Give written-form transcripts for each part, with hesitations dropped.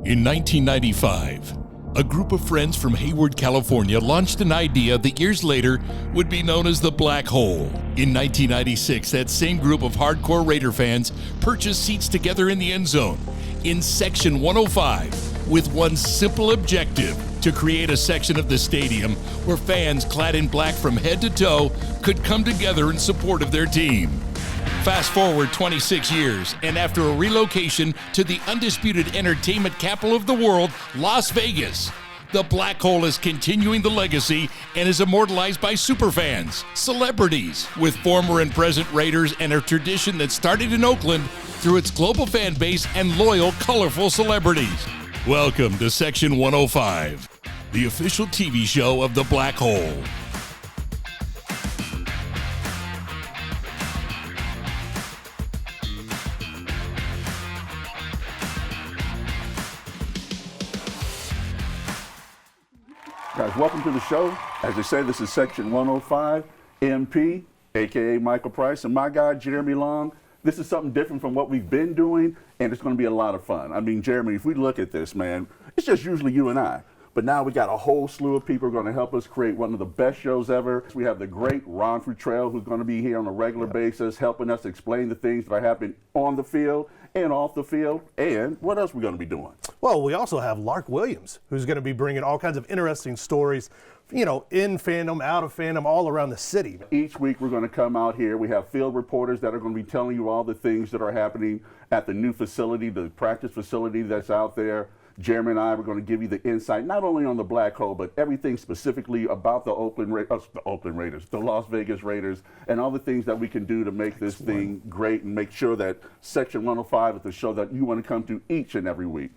In 1995, a group of friends from Hayward, California launched an idea that years later would be known as the Black Hole. In 1996, that same group of hardcore Raider fans purchased seats together in the end zone in Section 105 with one simple objective: to create a section of the stadium where fans clad in black from head to toe could come together in support of their team. Fast forward 26 years, and after a relocation to the undisputed entertainment capital of the world, Las Vegas, the Black Hole is continuing the legacy and is immortalized by superfans, celebrities, with former and present Raiders, and a tradition that started in Oakland through its global fan base and loyal, colorful celebrities. Welcome to Section 105, the official TV show of the Black Hole. Guys, welcome to the show. As they say, this is Section 105, MP, aka Michael Price, and my guy, Jeremy Long. This is something different from what we've been doing, and it's going to be a lot of fun. I mean, Jeremy, if we look at this, man, it's just usually you and I. But now we got a whole slew of people who are going to help us create one of the best shows ever. We have the great Ron Futrell, who's going to be here on a regular basis, helping us explain the things that are happening on the field and off the field. And what else are we going to be doing? Well, we also have Lark Williams, who's going to be bringing all kinds of interesting stories, you know, in fandom, out of fandom, all around the city. Each week we're going to come out here. We have field reporters that are going to be telling you all the things that are happening at the new facility, the practice facility that's out there. Jeremy and I are going to give you the insight, not only on the Black Hole, but everything specifically about the Raiders, the Las Vegas Raiders, and all the things that we can do to make this thing great and make sure that Section 105 is the show that you want to come to each and every week.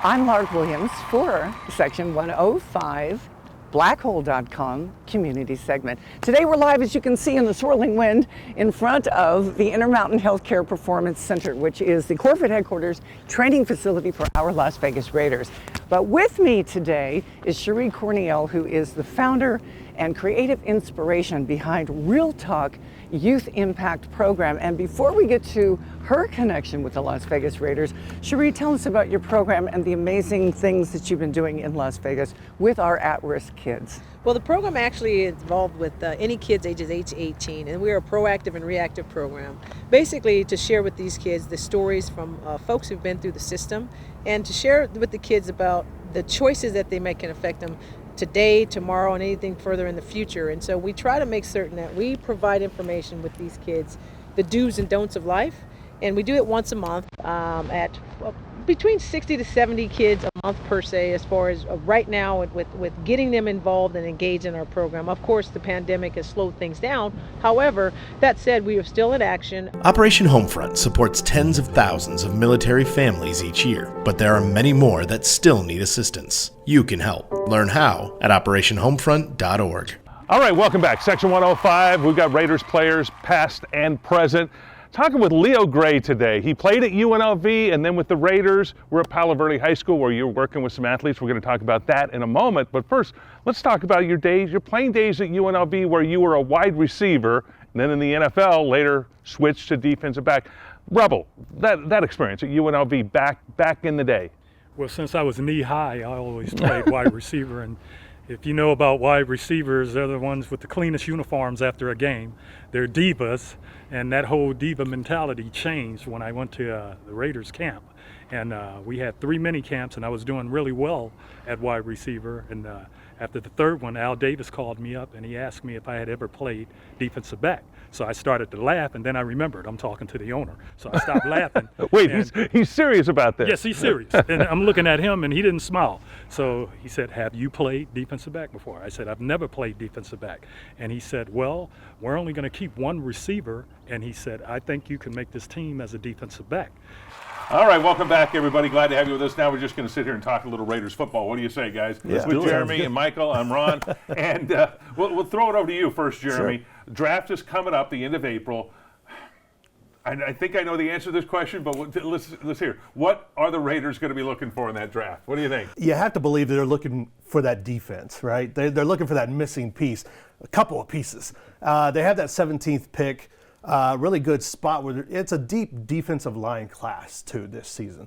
I'm Lark Williams for Section 105. blackhole.com community segment. Today we're live, as you can see, in the swirling wind in front of the Intermountain Healthcare Performance Center, which is the corporate headquarters training facility for our Las Vegas Raiders. But with me today is Sheree Corniel, who is the founder and creative inspiration behind Real Talk Youth Impact Program. And before we get to her connection with the Las Vegas Raiders, Sheree, tell us about your program and the amazing things that you've been doing in Las Vegas with our at-risk kids. Well, the program actually is involved with any kids ages 8 to 18, and we're a proactive and reactive program, basically to share with these kids the stories from folks who've been through the system, and to share with the kids about the choices that they make can affect them today, tomorrow, and anything further in the future. And so we try to make certain that we provide information with these kids, the do's and don'ts of life, and we do it once a month at between 60 to 70 kids a month per se, as far as right now with getting them involved and engaged in our program. Of course, the pandemic has slowed things down. However, that said, we are still in action. Operation Homefront supports tens of thousands of military families each year, but there are many more that still need assistance. You can help. Learn how at operationhomefront.org. All right, welcome back. Section 105. We've got Raiders players past and present. Talking with Leo Gray today. He played at UNLV and then with the Raiders. We're at Palo Verde High School where you're working with some athletes. We're going to talk about that in a moment. But first, let's talk about your days, your playing days at UNLV, where you were a wide receiver, and then in the NFL later switched to defensive back. Rebel, that experience at UNLV back in the day. Well, since I was knee high, I always played wide receiver, and if you know about wide receivers, they're the ones with the cleanest uniforms after a game. They're divas, and that whole diva mentality changed when I went to the Raiders camp. And we had 3 mini camps, and I was doing really well at wide receiver. And after the third one, Al Davis called me up, and he asked me if I had ever played defensive back. So I started to laugh, and then I remembered I'm talking to the owner. So I stopped laughing. Wait, he's serious about this? Yes, he's serious. And I'm looking at him, and he didn't smile. So he said, have you played defensive back before? I said, I've never played defensive back. And he said, well, we're only going to keep one receiver. And he said, I think you can make this team as a defensive back. All right, welcome back, everybody. Glad to have you with us. Now we're just going to sit here and talk a little Raiders football. What do you say, guys? Yeah. With Jeremy and Michael, I'm Ron. And we'll throw it over to you first, Jeremy. Sure. Draft is coming up the end of April. I think I know the answer to this question, but let's hear. What are the Raiders going to be looking for in that draft? What do you think? You have to believe that they're looking for that defense, right? They're looking for that missing piece, a couple of pieces. They have that 17th pick. Really good spot where it's a deep defensive line class too this season.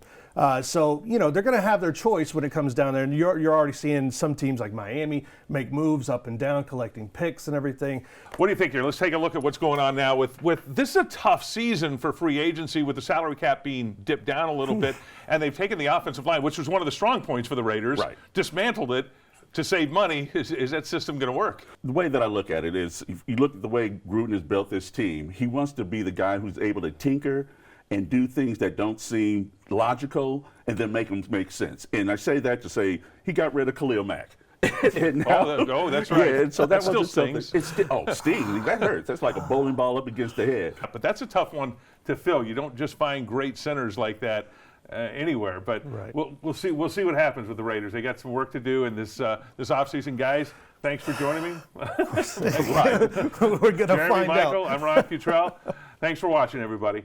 So, you know, they're going to have their choice when it comes down there. And you're already seeing some teams like Miami make moves up and down, collecting picks and everything. What do you think here? Let's take a look at what's going on now with this is a tough season for free agency with the salary cap being dipped down a little bit. And they've taken the offensive line, which was one of the strong points for the Raiders, dismantled it to save money. Is that system going to work? The way that I look at it is, if you look at the way Gruden has built this team, he wants to be the guy who's able to tinker and do things that don't seem logical and then make them make sense. And I say that to say he got rid of Khalil Mack. Oh, that's right. Yeah, and so that that still stings. Stings. That hurts. That's like a bowling ball up against the head. But that's a tough one to fill. You don't just find great centers like that anywhere. But we'll see. We'll see what happens with the Raiders. They got some work to do in this offseason, guys. Thanks for joining me. We're gonna Jeremy, find Michael, out. I'm Ron Futrell. Thanks for watching, everybody.